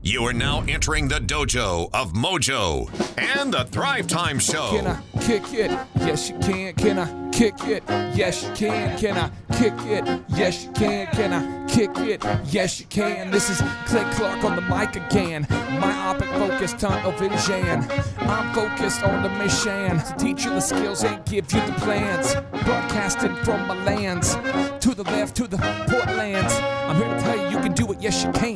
You are now entering the dojo of Mojo and the Thrivetime Show. Can I kick it? Yes, you can. Can I kick it? Yes, you can. Can I kick it? Yes, you can. Can I kick it? Yes, you can. This is Clay Clark on the mic again. Myopic focus, tunnel vision. I'm focused on the mission to teach you the skills and give you the plans. Broadcasting from my lands to the left, to the Portlands. I'm here to tell you you can do it, yes you can.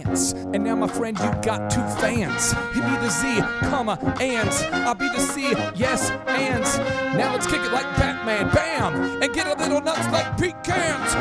And now my friend, you got two fans. He be the Z, comma, ands. I'll be the C, yes, ands. Now let's kick it like Batman, bam! And get a little nuts like pecans. Z,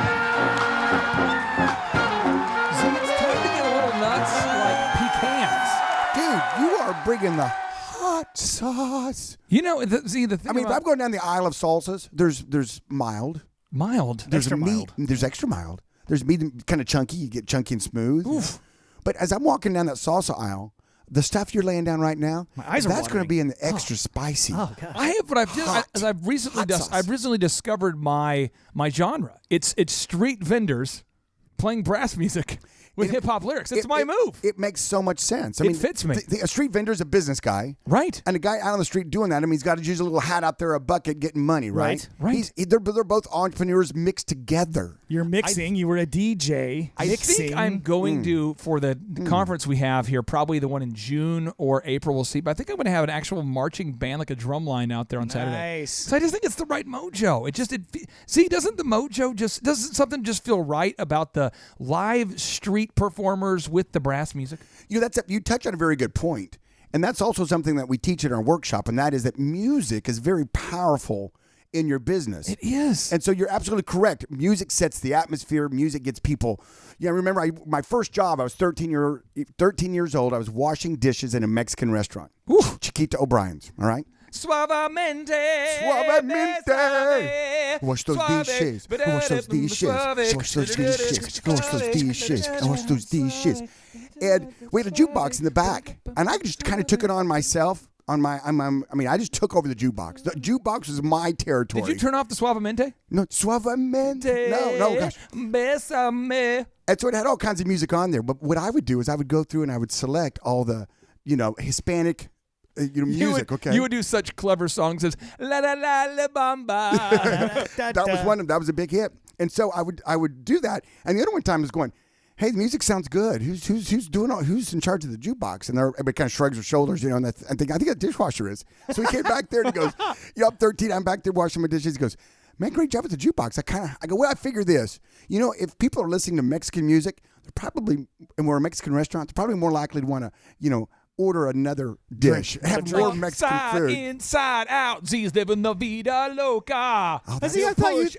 it's time to get a little nuts like pecans. Dude, you are bringing the hot sauce. You know, the thing I mean, if I'm going down the aisle of salsas, there's mild. Mild. There's Extra meat. mild. There's extra mild. There's medium, kind of chunky. You get chunky and smooth. Oof. But as I'm walking down that salsa aisle, the stuff you're laying down right now, My eyes are that's going to watering. be in the extra spicy. Oh, gosh. I have what I've Hot. as I've recently Hot sauce. I've recently discovered my genre. It's street vendors playing brass music with hip hop lyrics. It's my move. It makes so much sense. It fits me. A street vendor's a business guy. Right. And a guy out on the street doing that, I mean, he's got to use a little hat out there, a bucket, getting money, right? Right. They're both entrepreneurs mixed together. You're mixing. You were a DJ. I mixing. think I'm going to, for the conference we have here, probably the one in June or April, we'll see. But I think I'm going to have an actual marching band, like a drum line out there on Saturday. Nice. So I just think it's the right mojo. Doesn't the mojo doesn't something just feel right about the live street performers with the brass music? You know, you touch on a very good point. And that's also something that we teach in our workshop, and that is that music is very powerful in your business. It is. And so you're absolutely correct. Music sets the atmosphere. Music gets people. Yeah, remember my first job, I was 13 years old. I was washing dishes in a Mexican restaurant. Chiquita O'Brien's, all right? Suavemente. Suavemente. Wash those dishes. Wash those dishes. Wash those dishes. Wash those dishes. Wash those dishes. And we had a jukebox in the back. And I just kind of took it on myself. I just took over the jukebox. The jukebox was my territory. Did you turn off the Suavemente? No, Suavemente. No, gosh. Bésame. And so it had all kinds of music on there. But what I would do is I would go through and I would select all the, Hispanic music, okay? You would do such clever songs as La La La La Bamba. That was a big hit. And so I would do that. And the other one time was going, hey, the music sounds good. Who's in charge of the jukebox? And everybody kind of shrugs their shoulders, and I think a dishwasher is. So he came back there and he goes, I'm 13, I'm back there washing my dishes. He goes, man, great job with the jukebox. I go, well, I figure this. If people are listening to Mexican music, they're probably, and we're a Mexican restaurant, they're probably more likely to want to, order another dish. Have more Mexican food. Inside out, Z's living the vida loca. Oh, I thought you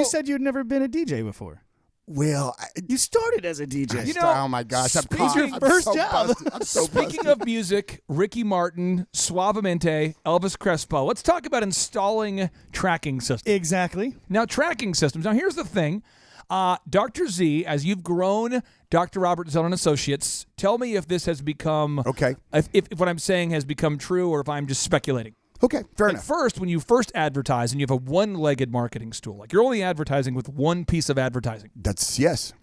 said you'd never been a DJ before. Well, You started as a DJ. oh my gosh, I'm It's your first job. busted. I'm so Speaking busted. of music, Ricky Martin, Suavemente, Elvis Crespo. Let's talk about installing tracking systems. Exactly. Now, tracking systems. Now, here's the thing. Dr. Z, as you've grown Dr. Robert Zeller & Associates, tell me if this has become... Okay. If what I'm saying has become true or if I'm just speculating. Okay, fair At enough. first, when you first advertise and you have a one-legged marketing stool, like you're only advertising with one piece of advertising. Yes.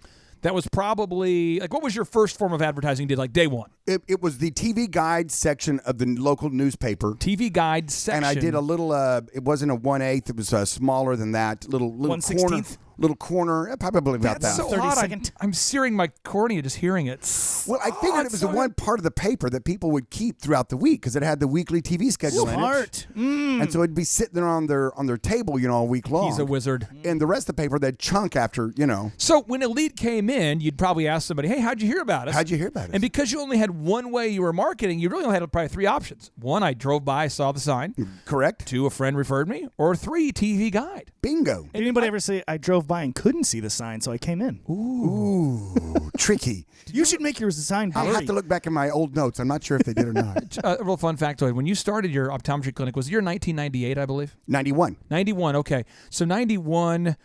That was probably, what was your first form of advertising you did, like day one? It was the TV guide section of the local newspaper. TV guide section. And I did a little, it wasn't a 1/8, it was smaller than that. Little 1/16? Little corner, probably about That's that. so 30 hot. second. I'm searing my cornea just hearing it. Well, I figured it was the one part of the paper that people would keep throughout the week because it had the weekly TV schedule in it. Smart. And so it'd be sitting there on their table, all week long. He's a wizard. And the rest of the paper, they'd chunk after, So when a lead came in, you'd probably ask somebody, hey, how'd you hear about us? How'd you hear about us? And because you only had one way you were marketing, you really only had probably three options. One, I drove by, saw the sign. Correct? Two, a friend referred me. Or three, TV guide. Bingo. Did anybody ever say, I drove by and couldn't see the sign, so I came in? Ooh, tricky. You should make your sign blurry. I'll have to look back in my old notes. I'm not sure if they did or not. A real fun factoid. When you started your optometry clinic, was it year 1998, I believe? 91. 91, okay. So 91,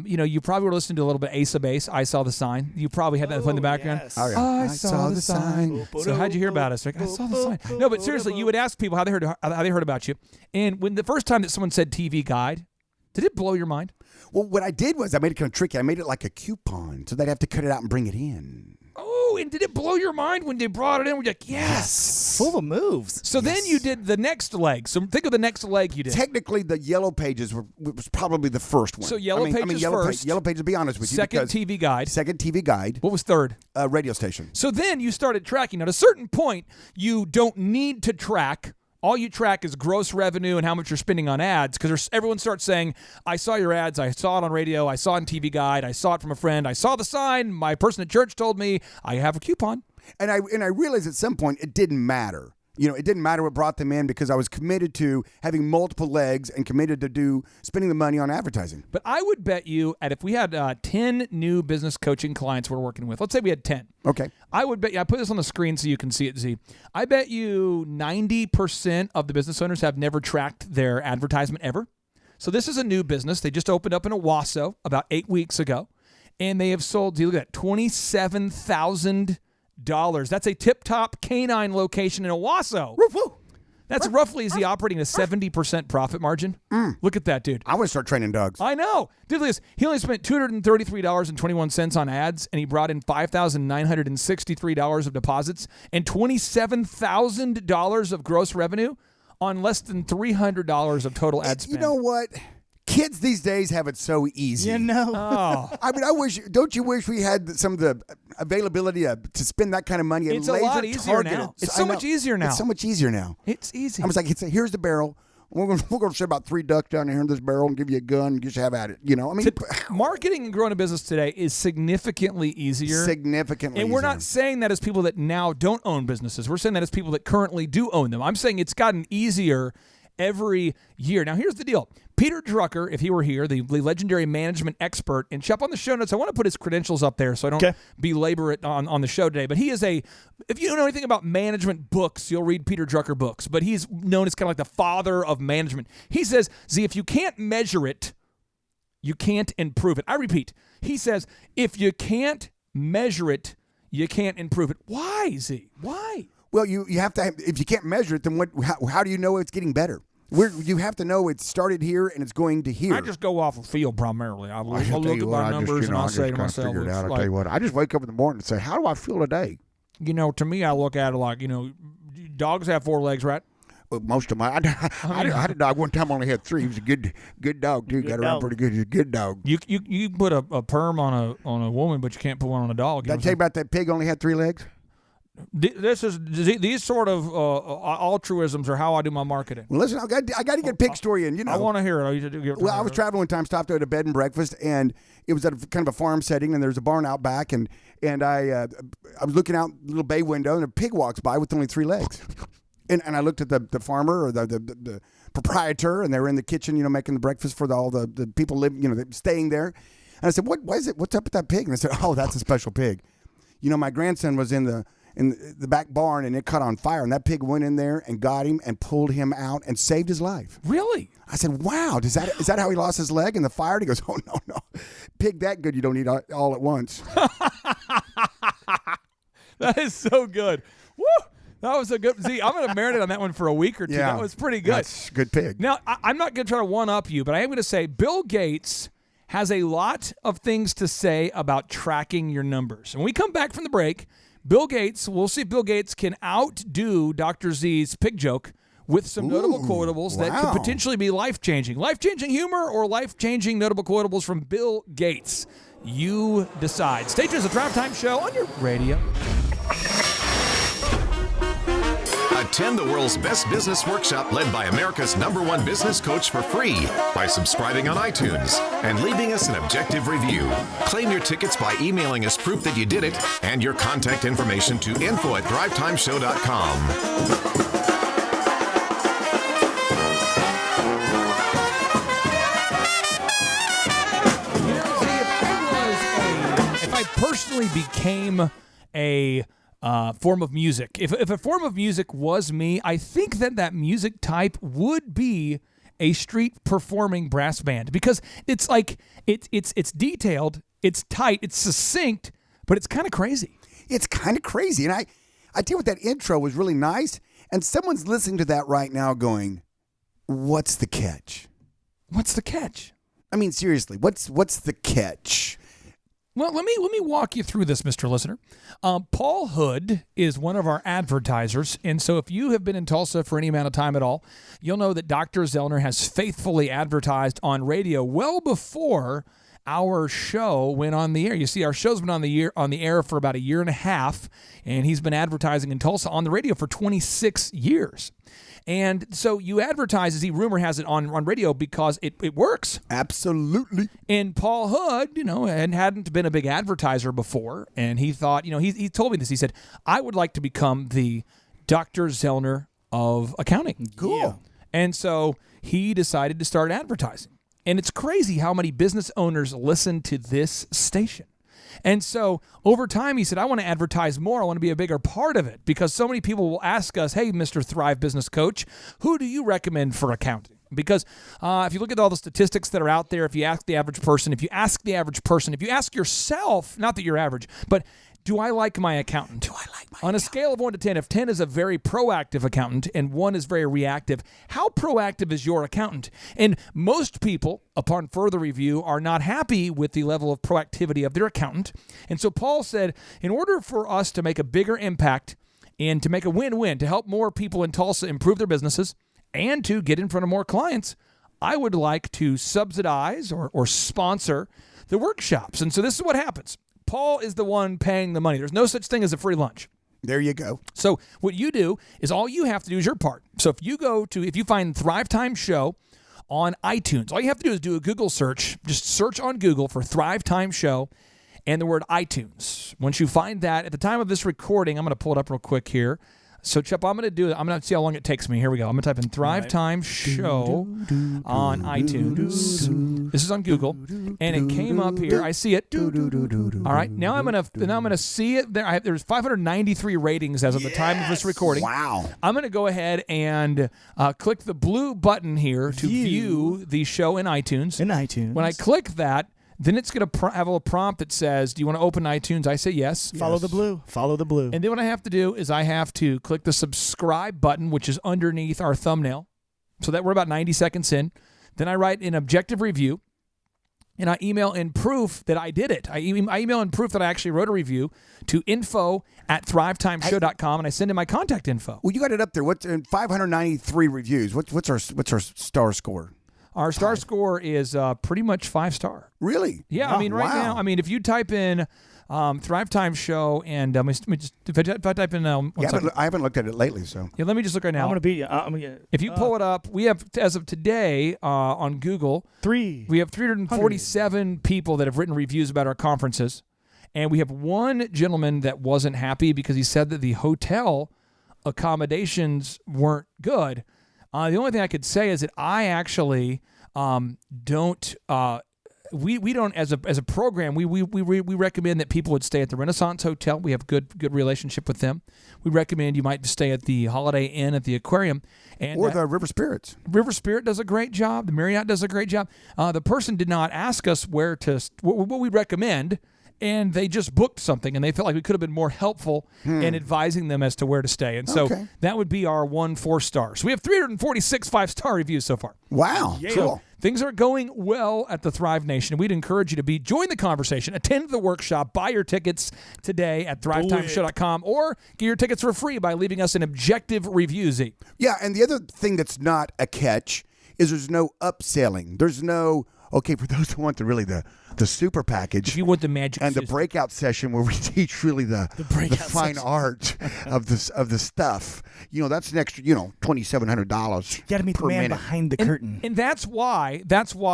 you probably were listening to a little bit Ace of Base. I Saw the Sign. You probably had that in the background. Yes. Oh, yeah. I saw the sign. So how'd you hear about us? Like, I saw the sign. No, but seriously, you would ask people how they heard about you. And when the first time that someone said TV guide, did it blow your mind? Well, what I did was I made it kind of tricky. I made it like a coupon, so they'd have to cut it out and bring it in. Oh, and did it blow your mind when they brought it in? We're like, yes. Full of moves. So then you did the next leg. So think of the next leg you did. Technically, the Yellow Pages was probably the first one. So Yellow Pages first. Yellow Pages, to be honest with you. Second TV Guide. Second TV Guide. What was third? Radio station. So then you started tracking. Now, at a certain point, you don't need to track. All you track is gross revenue and how much you're spending on ads, because everyone starts saying, I saw your ads, I saw it on radio, I saw it on TV Guide, I saw it from a friend, I saw the sign, my person at church told me, I have a coupon. And I realized at some point it didn't matter. It didn't matter what brought them in, because I was committed to having multiple legs and committed to spending the money on advertising. But I would bet you, if we had 10 new business coaching clients we're working with, let's say we had 10. Okay. I would bet you, I put this on the screen so you can see it, Z. I bet you 90% of the business owners have never tracked their advertisement ever. So this is a new business. They just opened up in Owasso about 8 weeks ago, and they have sold, look at that, $27,000. That's a tip-top canine location in Owasso. Woof, woof. That's roughly, is he operating a 70% profit margin? Look at that, dude. I want to start training dogs. I know. Dude, listen, he only spent $233.21 on ads, and he brought in $5,963 of deposits and $27,000 of gross revenue on less than $300 of total ad spend. You know what? Kids these days have it so easy. Oh. I mean, don't you wish we had some of the availability to spend that kind of money? It's a lot easier now. It's so much easier now. It's so much easier now. It's easy. I was like, here's the barrel. We're going to set about 3 ducks down here in this barrel and give you a gun and just have at it. Marketing and growing a business today is significantly easier. Significantly And we're not saying that as people that now don't own businesses. We're saying that as people that currently do own them. I'm saying it's gotten easier every year. Now, here's the deal. Peter Drucker, if he were here, the legendary management expert, and Shep, on the show notes, I want to put his credentials up there so I don't belabor it on the show today. But he is if you don't know anything about management books, you'll read Peter Drucker books. But he's known as kind of like the father of management. He says, Z, if you can't measure it, you can't improve it. I repeat, he says, if you can't measure it, you can't improve it. Why, Z? Why? Well, you have to. If you can't measure it, then how do you know it's getting better? You have to know it started here and it's going to here. I just go off of feel primarily. I'll look at my numbers and I'll say to myself, I'll tell you what, I just wake up in the morning and say, how do I feel today? To me, I look at it like, dogs have 4 legs, right? Well, most of my, I had a dog one time, only had 3. He was a good dog too. Got around pretty good. He's a good dog. You put a perm on a woman, but you can't put one on a dog. Did I tell you about that pig only had 3 legs? These sort of altruisms are how I do my marketing. Well, listen, I got to get a pig story in. I want to hear it. I was traveling one time, stopped at a bed and breakfast, and it was at kind of a farm setting, and there's a barn out back, and I was looking out the little bay window, and a pig walks by with only 3 legs, and I looked at the farmer or the proprietor, and they were in the kitchen, making the breakfast for all the people living, staying there, and I said, why is it? What's up with that pig? And they said, oh, that's a special pig. My grandson was in the back barn, and it caught on fire, and that pig went in there and got him and pulled him out and saved his life. Really? I said, wow, is that how he lost his leg in the fire? And he goes, oh, no. Pig that good, you don't eat all at once. That is so good. Woo! That was a good. See, I'm going to marinate on that one for a week or 2. Yeah, that was pretty good. That's a good pig. Now, I'm not going to try to one-up you, but I am going to say Bill Gates has a lot of things to say about tracking your numbers. And when we come back from the break, we'll see if Bill Gates can outdo Dr. Z's pig joke with some notable quotables that could potentially be life-changing. Life-changing humor or life-changing notable quotables from Bill Gates. You decide. Stay tuned to the Thrivetime Show on your radio. Attend the world's best business workshop led by America's #1 business coach for free by subscribing on iTunes and leaving us an objective review. Claim your tickets by emailing us proof that you did it and your contact information to info@thrivetimeshow.com. If I personally became a form of music, if a form of music was me, I think that music type would be a street performing brass band, because it's like it's detailed, it's tight, it's succinct, but it's kind of crazy. It's kind of crazy, and I tell you what, that intro was really nice, and someone's listening to that right now going, "What's the catch? What's the catch?" I mean, seriously, what's the catch? Well, let me walk you through this, Mr. Listener. Paul Hood is one of our advertisers, and so if you have been in Tulsa for any amount of time at all, you'll know that Dr. Zellner has faithfully advertised on radio well before our show went on the air. You see, our show's been on the air for about a year and a half, and he's been advertising in Tulsa on the radio for 26 years. And so you advertise, as rumor has it, on radio because it works. Absolutely. And Paul Hood, and hadn't been a big advertiser before, and he thought, he told me this. He said, I would like to become the Dr. Zellner of accounting. Cool. Yeah. And so he decided to start advertising. And it's crazy how many business owners listen to this station. And so over time, he said, I want to advertise more. I want to be a bigger part of it because so many people will ask us, hey, Mr. Thrive Business Coach, who do you recommend for accounting? Because if you look at all the statistics that are out there, if you ask the average person, if you ask yourself, not that you're average, but do I like my accountant? On a scale of 1 to 10, if 10 is a very proactive accountant and 1 is very reactive, how proactive is your accountant? And most people, upon further review, are not happy with the level of proactivity of their accountant. And so Paul said, in order for us to make a bigger impact and to make a win-win, to help more people in Tulsa improve their businesses and to get in front of more clients, I would like to subsidize or sponsor the workshops. And so this is what happens. Paul is the one paying the money. There's no such thing as a free lunch. There you go. So what you do is all you have to do is your part. So if you find Thrivetime Show on iTunes, all you have to do is do a Google search. Just search on Google for Thrivetime Show and the word iTunes. Once you find that, at the time of this recording, I'm going to pull it up real quick here. So, Chip, I'm going to see how long it takes me. Here we go. I'm going to type in Thrivetime Show on iTunes. This is on Google, and it came up here. I see it. All right. Now I'm going to see it there. There's 593 ratings as of the time of this recording. Wow. I'm going to go ahead and click the blue button here to view the show in iTunes. When I click that, then it's going to have a little prompt that says, do you want to open iTunes? I say yes. Follow the blue. Follow the blue. And then what I have to do is I have to click the subscribe button, which is underneath our thumbnail, so that we're about 90 seconds in. Then I write an objective review, and I email in proof that I did it. I email in proof that I actually wrote a review to info@thrivetimeshow.com, and I send in my contact info. Well, you got it up there. What's 593 reviews? What's our star score? Our star score is pretty much 5-star. Really? Yeah, Oh, right wow. now, if you type in Thrivetime Show and if I type in I haven't looked at it lately, so. yeah, let me just look right now. I'm going to beat you. If you pull it up, we have, as of today, on Google, we have 347 people that have written reviews about our conferences, and we have one gentleman that wasn't happy because he said that the hotel accommodations weren't good. The only thing I could say is that I actually don't. We don't, as a program, we recommend that people would stay at the Renaissance Hotel. We have good relationship with them. We recommend you might stay at the Holiday Inn at the Aquarium, or the River Spirits. River Spirit does a great job. The Marriott does a great job. The person did not ask us what we recommend, and they just booked something, and they felt like we could have been more helpful in advising them as to where to stay. And so that would be our 1 4-star. So we have 346 5-star reviews so far. Wow. Yeah. Cool. Things are going well at the Thrive Nation. We'd encourage you to join the conversation, attend the workshop, buy your tickets today at thrivetimeshow.com, or get your tickets for free by leaving us an objective review, Z. Yeah, and the other thing that's not a catch is there's no upselling. There's no, okay, for those who want the super package. If you want the magic and system. the breakout session where we teach really the fine art of the stuff. That's an extra, $2,700. You got to meet the man behind the curtain. And that's why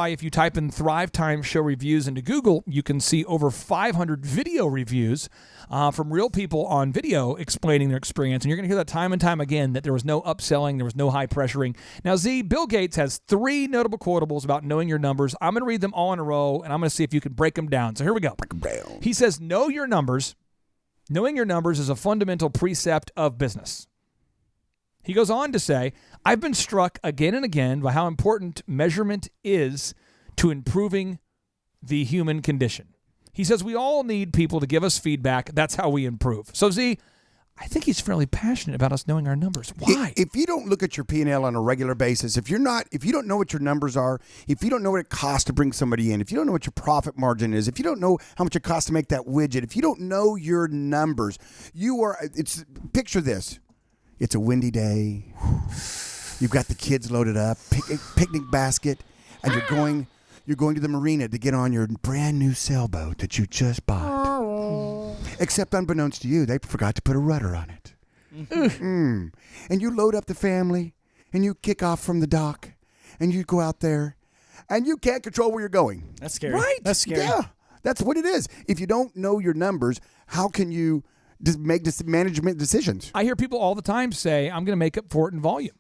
if you type in Thrivetime Show reviews into Google, you can see over 500 video reviews from real people on video explaining their experience. And you're going to hear that time and time again, that there was no upselling, there was no high pressuring. Now, Z, Bill Gates has 3 notable quotables about knowing your numbers. I'm going to read them all in a row, and I'm going to see if you can break them down. So here we go. He says, know your numbers. Knowing your numbers is a fundamental precept of business. He goes on to say, I've been struck again and again by how important measurement is to improving the human condition. He says we all need people to give us feedback. That's how we improve. So, Z, I think he's fairly passionate about us knowing our numbers. Why? If you don't look at your P&L on a regular basis, if you don't know what your numbers are, if you don't know what it costs to bring somebody in, if you don't know what your profit margin is, if you don't know how much it costs to make that widget, if you don't know your numbers, picture this. It's a windy day. You've got the kids loaded up, picnic basket, and you're going to the marina to get on your brand new sailboat that you just bought. Except unbeknownst to you, they forgot to put a rudder on it. And you load up the family, and you kick off from the dock, and you go out there, and you can't control where you're going. That's scary. Right? That's scary. Yeah, that's what it is. If you don't know your numbers, how can you just make management decisions? I hear people all the time say, I'm going to make up for it in volume.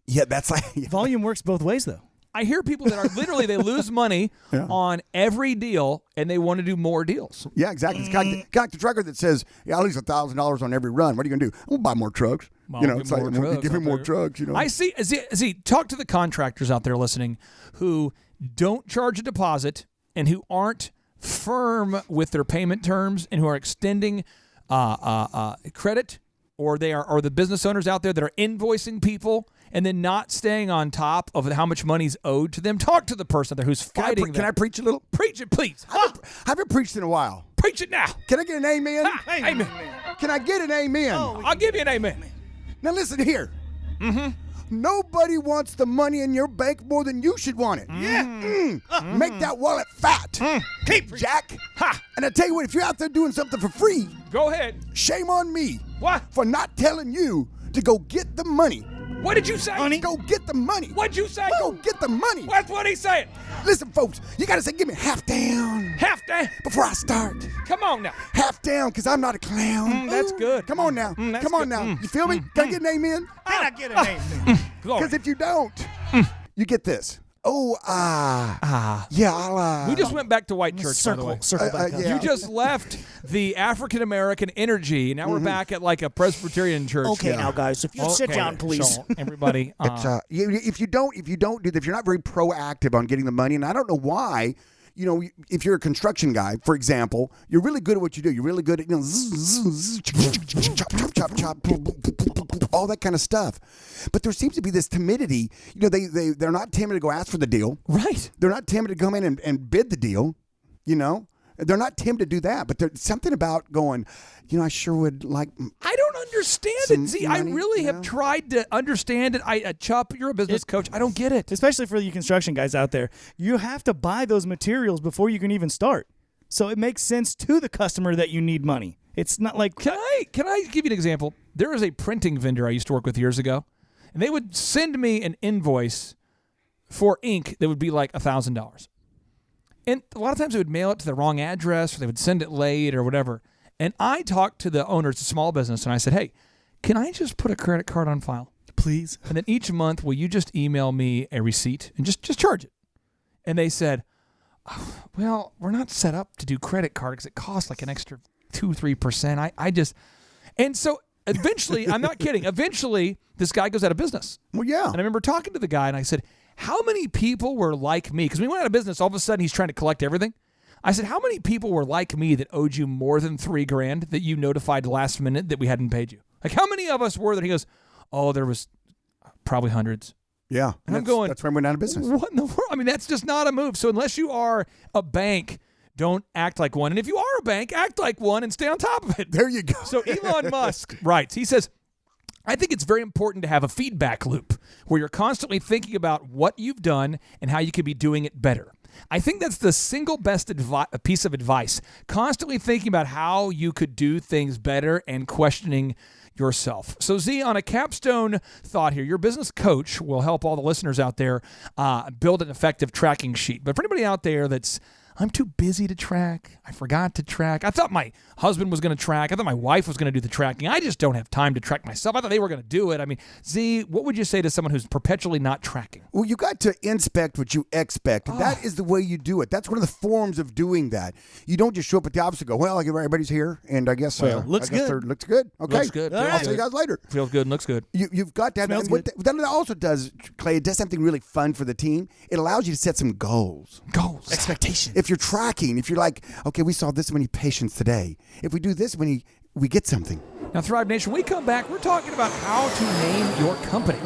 Yeah, that's like... Volume works both ways, though. I hear people that are literally, they lose money on every deal, and they want to do more deals. Yeah, exactly. It's kind of like the trucker that says, "Yeah, I'll lose $1,000 on every run. What are you going to do? I'll buy more trucks. Give me more trucks. I see. Talk to the contractors out there listening who don't charge a deposit and who aren't firm with their payment terms and who are extending credit, or the business owners out there that are invoicing people and then not staying on top of how much money's owed to them. Talk to the person there who's fighting them. Can I preach a little? Preach it, please. I haven't preached in a while. Preach it now. Can I get an amen? Amen. Can I get an amen? I'll give you an amen. Now listen here. Nobody wants the money in your bank more than you should want it. Make that wallet fat. Keep Jack. Ha. And I tell you what, if you're out there doing something for free, Go ahead. shame on me. What? For not telling you to go get the money. What did you say? Honey, go get the money. What'd you say? Go get the money. That's what he's saying. Listen, folks, you got to say, give me half down Half day. before I start. Come on now. Half down, because I'm not a clown. That's good. Come on now. That's Come on good. now. You feel me? Can I get an amen? Can I get an amen? Because if you don't, you get this. Oh, yeah, I'll, We just went back to white church, by the way. Circle back up. yeah. You just left the African-American energy. Now we're back at like a Presbyterian church. Okay, now, guys, if you sit down, please. So, everybody. if you're not very proactive on getting the money, and I don't know why. You know, if you're a construction guy, for example, you're really good at what you do. You're really good at, chop, all that kind of stuff. But there seems to be this timidity. You know, they're not timid to go ask for the deal. Right. They're not timid to come in and bid the deal. You know, they're not timid to do that. But there's something about going, I sure would like. I don't understand it. See, I really have tried to understand it. Chup, you're a business coach. I don't get it. Especially for you construction guys out there. You have to buy those materials before you can even start. So it makes sense to the customer that you need money. It's not like... Can I give you an example? There was a printing vendor I used to work with years ago, and they would send me an invoice for ink that would be like $1,000. And a lot of times they would mail it to the wrong address, or they would send it late or whatever. And I talked to the owner, it's a small business, and I said, hey, can I just put a credit card on file? Please. And then each month, will you just email me a receipt and just charge it? And they said, well, we're not set up to do credit card because it costs like an extra 2-3%. And so eventually, I'm not kidding, eventually this guy goes out of business. Well, yeah. And I remember talking to the guy and I said, how many people were like me? Because when he went out of business, all of a sudden he's trying to collect everything. I said, how many people were like me that owed you more than $3,000 that you notified last minute that we hadn't paid you? Like, how many of us were that? He goes, oh, there was probably hundreds. Yeah. And I'm going, that's why we went out of business. What in the world? I mean, that's just not a move. So unless you are a bank, don't act like one. And if you are a bank, act like one and stay on top of it. There you go. So Elon Musk writes, he says, I think it's very important to have a feedback loop where you're constantly thinking about what you've done and how you could be doing it better. I think that's the single best piece of advice. Constantly thinking about how you could do things better and questioning yourself. So Z, on a capstone thought here, your business coach will help all the listeners out there build an effective tracking sheet. But for anybody out there that's, I'm too busy to track. I forgot to track. I thought my husband was going to track. I thought my wife was going to do the tracking. I just don't have time to track myself. I thought they were going to do it. I mean, Z, what would you say to someone who's perpetually not tracking? Well, you got to inspect what you expect. And that is the way you do it. That's one of the forms of doing that. You don't just show up at the office and go, well, everybody's here, and I guess looks good. Looks good. Okay. Looks good. I'll see you guys later. Feels good and looks good. You've got to have that. What that also does, Clay, it does something really fun for the team. It allows you to set some goals. Expectations. If you're tracking, if you're like, okay, we saw this many patients today. If we do this many we get something. Now, Thrive Nation, when we come back, we're talking about how to name your company.